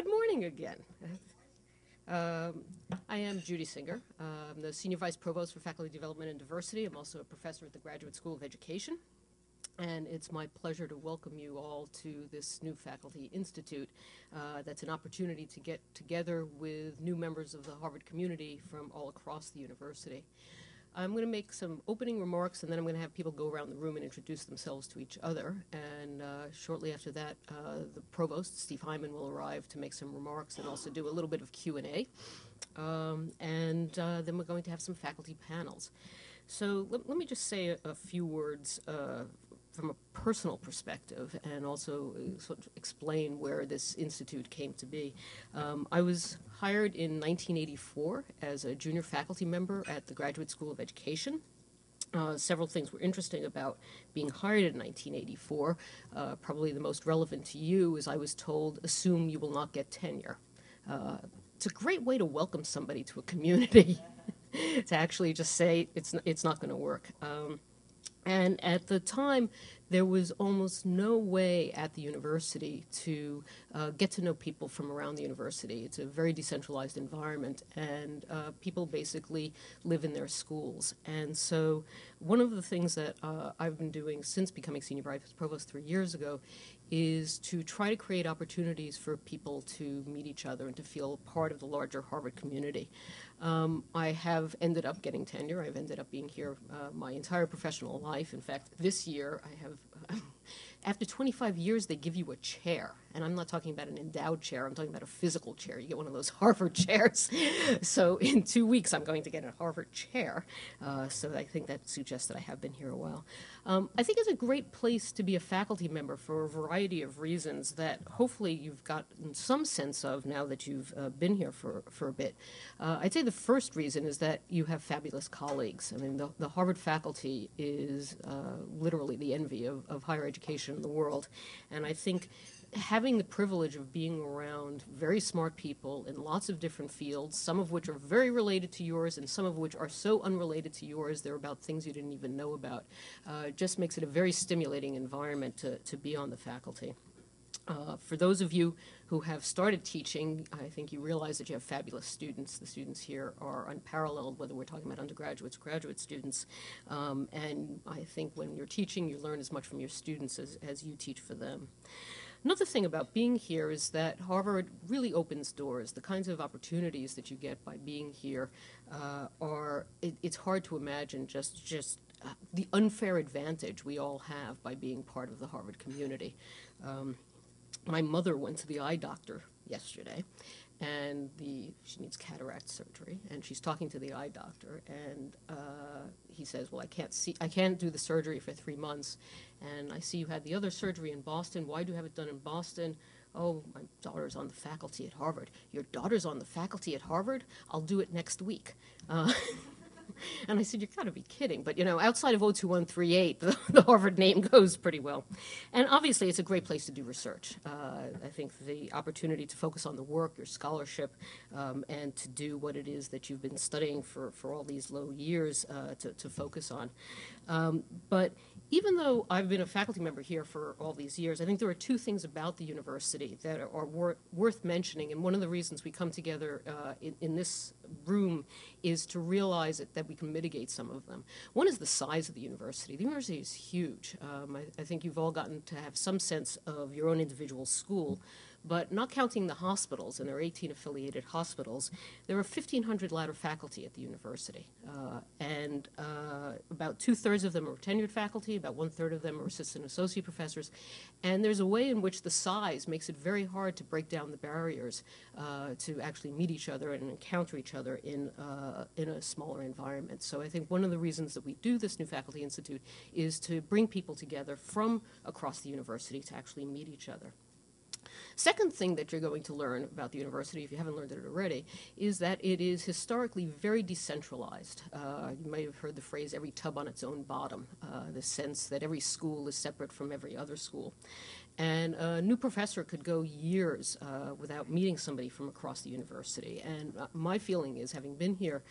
Good morning again. I am Judy Singer. I'm the Senior Vice Provost for Faculty Development and Diversity. I'm also a professor at the Graduate School of Education. And it's my pleasure to welcome you all to this new Faculty Institute. That's an opportunity to get together with new members of the Harvard community from all across the university. I'm going to make some opening remarks, and then I'm going to have people go around the room and introduce themselves to each other. And shortly after that, the Provost, Steve Hyman, will arrive to make some remarks and also do a little bit of Q&A. Then we're going to have some faculty panels. So let me just say a few words from a personal perspective and also sort of explain where this institute came to be. I was hired in 1984 as a junior faculty member at the Graduate School of Education. Several things were interesting about being hired in 1984. Probably the most relevant to you is I was told, assume you will not get tenure. It's a great way to welcome somebody to a community, to actually just say it's not going to work. And at the time, there was almost no way at the university to get to know people from around the university. It's a very decentralized environment, and people basically live in their schools. And so one of the things that I've been doing since becoming Senior Vice Provost 3 years ago is to try to create opportunities for people to meet each other and to feel part of the larger Harvard community. I have ended up getting tenure. I've ended up being here my entire professional life. In fact, this year I have, after 25 years, they give you a chair. And I'm not talking about an endowed chair. I'm talking about a physical chair. You get one of those Harvard chairs. So in 2 weeks, I'm going to get a Harvard chair. So I think that suggests that I have been here a while. I think it's a great place to be a faculty member for a variety of reasons that hopefully you've gotten some sense of now that you've been here for a bit. I'd say the first reason is that you have fabulous colleagues. I mean, the Harvard faculty is literally the envy of higher education in the world. And I think having the privilege of being around very smart people in lots of different fields, some of which are very related to yours and some of which are so unrelated to yours, they're about things you didn't even know about, just makes it a very stimulating environment to be on the faculty. For those of you who have started teaching, I think you realize that you have fabulous students. The students here are unparalleled, whether we're talking about undergraduates, graduate students. And I think when you're teaching, you learn as much from your students as you teach for them. Another thing about being here is that Harvard really opens doors. The kinds of opportunities that you get by being here it's hard to imagine just the unfair advantage we all have by being part of the Harvard community. My mother went to the eye doctor yesterday, and she needs cataract surgery, and she's talking to the eye doctor, and he says, well, I can't do the surgery for 3 months, and I see you had the other surgery in Boston. Why do you have it done in Boston? Oh, my daughter's on the faculty at Harvard. Your daughter's on the faculty at Harvard? I'll do it next week. And I said, you've got to be kidding. But, outside of 02138, the Harvard name goes pretty well. And obviously, it's a great place to do research. I think the opportunity to focus on the work, your scholarship, and to do what it is that you've been studying for all these low years to focus on. But even though I've been a faculty member here for all these years, I think there are two things about the university that are worth mentioning. And one of the reasons we come together in this room is to realize that we can mitigate some of them. One is the size of the university. The university is huge. I think you've all gotten to have some sense of your own individual school. But not counting the hospitals, and there are 18 affiliated hospitals, there are 1,500 ladder faculty at the university. And about 2/3 of them are tenured faculty, about 1/3 of them are assistant associate professors. And there's a way in which the size makes it very hard to break down the barriers to actually meet each other and encounter each other in a smaller environment. So I think one of the reasons that we do this new Faculty Institute is to bring people together from across the university to actually meet each other. Second thing that you're going to learn about the university, if you haven't learned it already, is that it is historically very decentralized. You may have heard the phrase, every tub on its own bottom, the sense that every school is separate from every other school. And a new professor could go years without meeting somebody from across the university. And my feeling is, having been here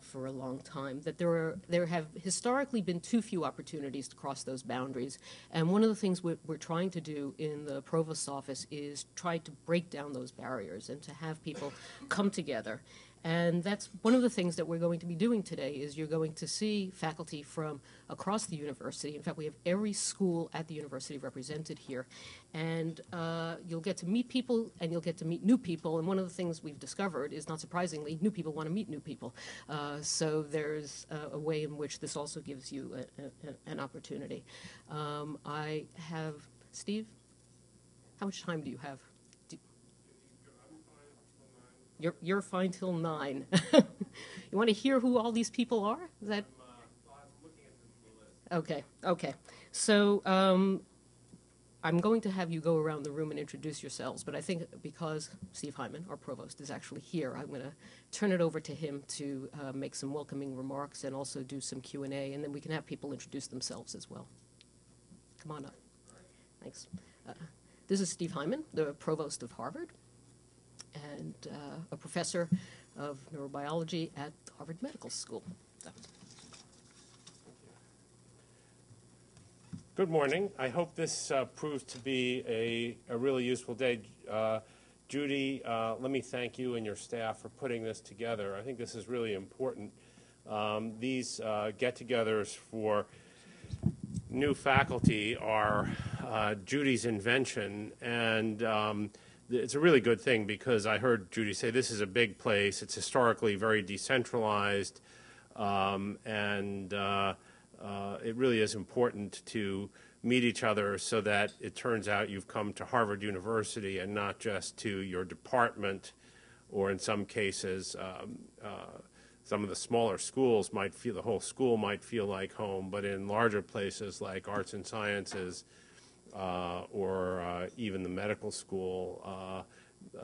for a long time, that there have historically been too few opportunities to cross those boundaries. And one of the things we're trying to do in the Provost's office is try to break down those barriers and to have people come together. And that's one of the things that we're going to be doing today. Is you're going to see faculty from across the university. In fact, we have every school at the university represented here. And you'll get to meet people, and you'll get to meet new people. And one of the things we've discovered is, not surprisingly, new people want to meet new people. So there's a way in which this also gives you an opportunity. I have, Steve, how much time do you have? You're fine till 9. You want to hear who all these people are? Is that? I'm looking at the list. Okay. So I'm going to have you go around the room and introduce yourselves, but I think because Steve Hyman, our provost, is actually here, I'm going to turn it over to him to make some welcoming remarks and also do some Q&A, and then we can have people introduce themselves as well. Come on up. Thanks. This is Steve Hyman, the provost of Harvard, and a professor of neurobiology at Harvard Medical School. So. Good morning. I hope this proves to be a really useful day. Judy, let me thank you and your staff for putting this together. I think this is really important. These get-togethers for new faculty are Judy's invention, and it's a really good thing because I heard Judy say this is a big place. It's historically very decentralized, and it really is important to meet each other so that it turns out you've come to Harvard University and not just to your department, or in some cases, some of the smaller schools might feel, the whole school might feel like home, but in larger places like arts and sciences, or even the medical school,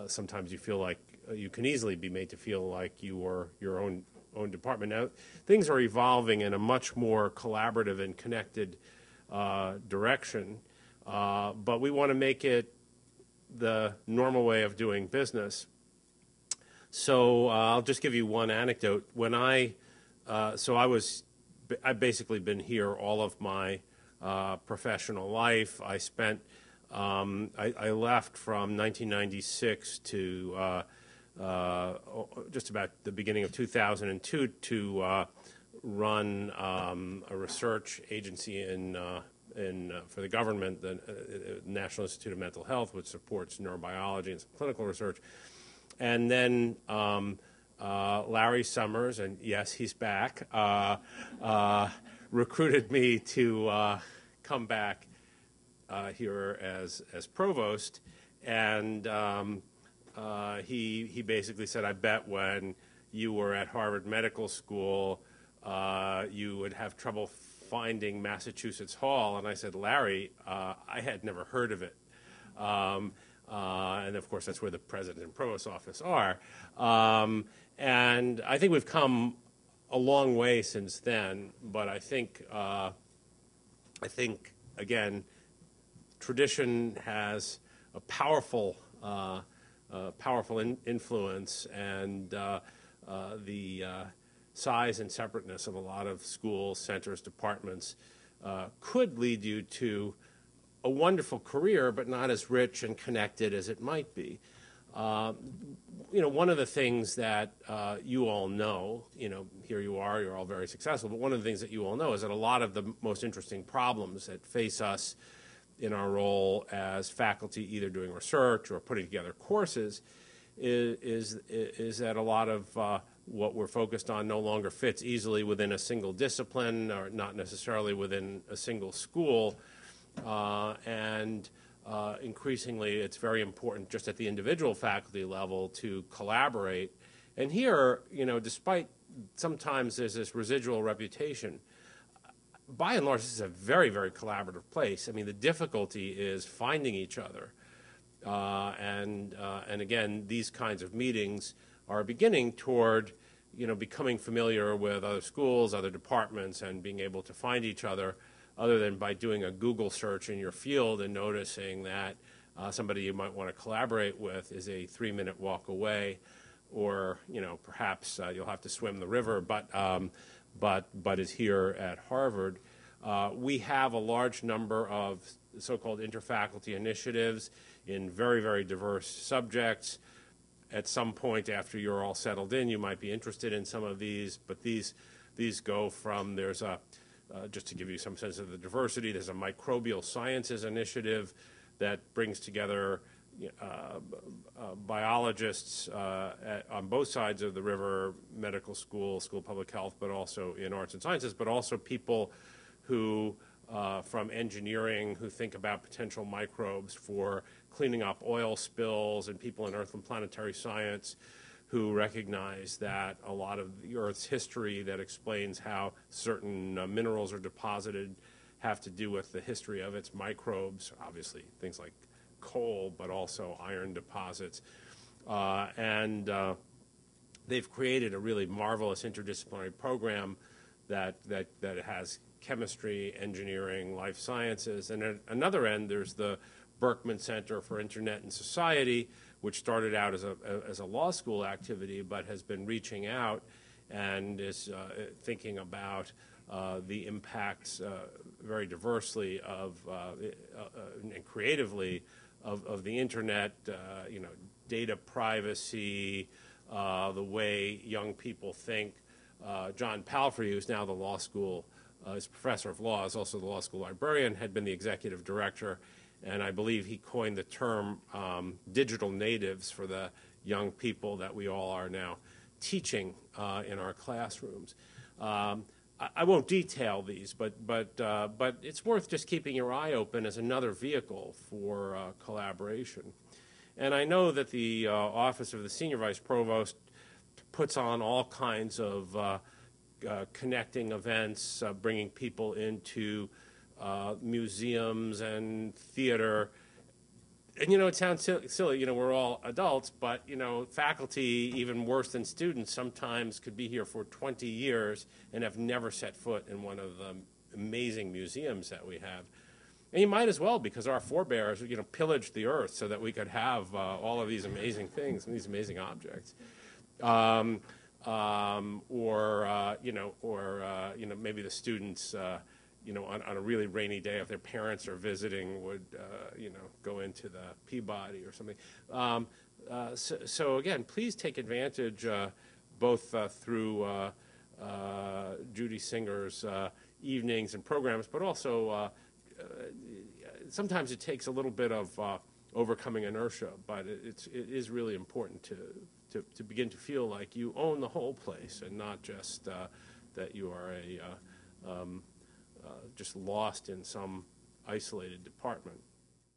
sometimes you feel like you can easily be made to feel like you are your own department. Now, things are evolving in a much more collaborative and connected direction, but we want to make it the normal way of doing business. So I'll just give you one anecdote. When I've basically been here all of my professional life. I spent, I left from 1996 to just about the beginning of 2002 to run a research agency for the government, the National Institute of Mental Health, which supports neurobiology and some clinical research. And then Larry Summers, and yes, he's back, recruited me to come back here as provost, and he basically said, I bet when you were at Harvard Medical School you would have trouble finding Massachusetts Hall. And I said, Larry, I had never heard of it. And of course that's where the president and provost's office are. And I think we've come a long way since then, but I think again, tradition has a powerful influence, and the size and separateness of a lot of schools, centers, departments could lead you to a wonderful career, but not as rich and connected as it might be. One of the things that you all know, here you are, you're all very successful, but one of the things that you all know is that a lot of the most interesting problems that face us in our role as faculty, either doing research or putting together courses, is that a lot of what we're focused on no longer fits easily within a single discipline, or not necessarily within a single school. And increasingly, it's very important just at the individual faculty level to collaborate. And here, despite sometimes there's this residual reputation, by and large, this is a very, very collaborative place. I mean, the difficulty is finding each other. And again, these kinds of meetings are beginning toward, becoming familiar with other schools, other departments, and being able to find each other. other than by doing a Google search in your field and noticing that somebody you might want to collaborate with is a 3-minute walk away, or perhaps you'll have to swim the river, but is here at Harvard. We have a large number of so-called interfaculty initiatives in very, very diverse subjects. At some point after you're all settled in, you might be interested in some of these, but these go from, there's a, just to give you some sense of the diversity, there's a microbial sciences initiative that brings together biologists on both sides of the river, medical school, school of public health, but also in arts and sciences, but also people who, from engineering, who think about potential microbes for cleaning up oil spills, and people in earth and planetary science who recognize that a lot of the Earth's history that explains how certain minerals are deposited have to do with the history of its microbes, obviously things like coal, but also iron deposits. And they've created a really marvelous interdisciplinary program that has chemistry, engineering, life sciences. And at another end, there's the Berkman Center for Internet and Society, which started out as a law school activity, but has been reaching out and is thinking about the impacts very diversely of and creatively of the internet, data privacy, the way young people think. John Palfrey, who's now the law school, is professor of law, is also the law school librarian, had been the executive director, and I believe he coined the term digital natives for the young people that we all are now teaching in our classrooms. I won't detail these, but it's worth just keeping your eye open as another vehicle for collaboration. And I know that the Office of the Senior Vice Provost puts on all kinds of connecting events, bringing people into museums and theater. And, it sounds silly, we're all adults, but, faculty, even worse than students, sometimes could be here for 20 years and have never set foot in one of the amazing museums that we have. And you might as well, because our forebears, pillaged the earth so that we could have all of these amazing things and these amazing objects. Maybe the students, on a really rainy day, if their parents are visiting, would, go into the Peabody or something. So again, please take advantage, both through Judy Singer's evenings and programs, but also sometimes it takes a little bit of overcoming inertia, but it is really important to begin to feel like you own the whole place and not just that you are just lost in some isolated department.